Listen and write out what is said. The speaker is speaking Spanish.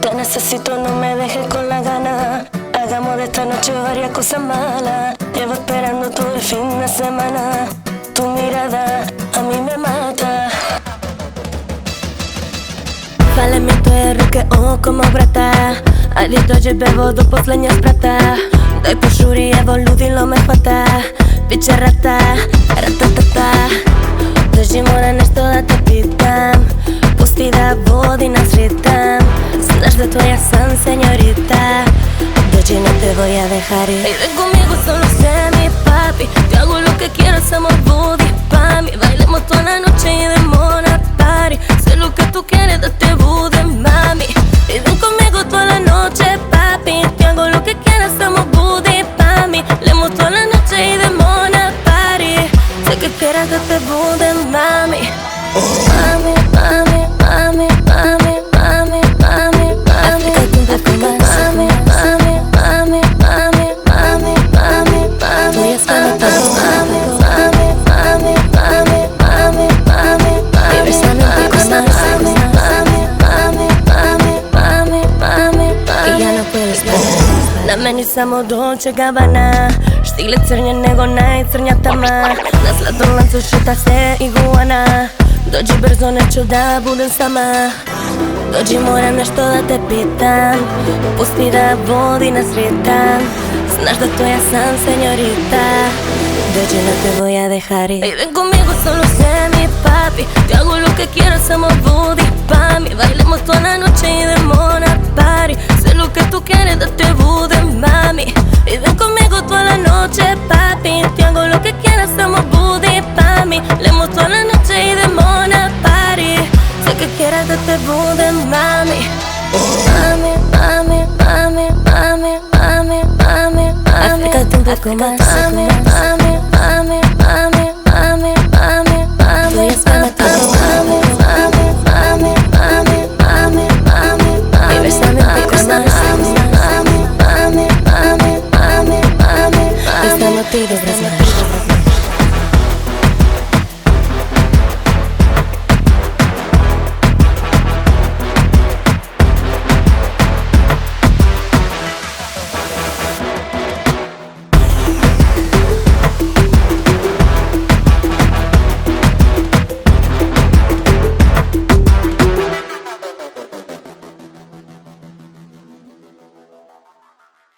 Te necesito, no me dejes con la gana. Hagamos de esta noche varias cosas malas. Llevo esperando todo el fin de semana. Tu mirada a mí me mata. Falamiento e ruke oko brata. Ali dođe vodu poslednja sprata. Daj požuri, evo ludilo me hvata. Biće rata, ratatata. Dođi, mora nešto da te pitam. Pusti da vodi nas ritam. Znaš da tvoja sam señorita. Dođi, no te voy a dejar ir. Ey, ven conmigo, solo sé mi papi. Te hago lo que quieras, somos booty pa' mí. Bailemos toda la noche y de mona party. Sé lo que tú quieres, date booty, mami. Y ven conmigo toda la noche, papi. Te hago lo que quieras, somos booty pa' mí. Bailemos toda la noche y de mona party. Sé que quieras, date booty, mami. Mami, mami, mami, mami, mami, mami, mami. Explícate un poco más. Mami, mami, mami, mami, mami, mami, mami. Voy a estar mami, mami, mami, mami, mami, mami, mami. Y besame un poco más. Mami, mami, mami, mami, mami, mami, mami. I ja ne puedo esperati. Na meni samo Dolce Gabbana. Štile crnje nego najcrnja tama. Na zlatom lancu šeta se iguana. Dođi brzo, neću da budem sama. Dođi, moram nešto da te pitam. Pusti da vodi nas ritam. Znaš da to ja sam señorita. Dođi, no te voy a dejar ir. Ey, ven conmigo, solo sé mi papi. Te hago lo que quieras, somos booty pa' mí. Bailemos toda la noche y de mona party. Sé lo que tú quieres, date booty, mami. Y ven conmigo toda la noche, papi. Te hago lo que quieras, somos booty pa' mí. Bailemos toda la noche y de mona party. Sé que quieras, date booty, mami. Mami, mami, mami, mami, mami, mami, mami. Explícate un poco más. Mami, mami.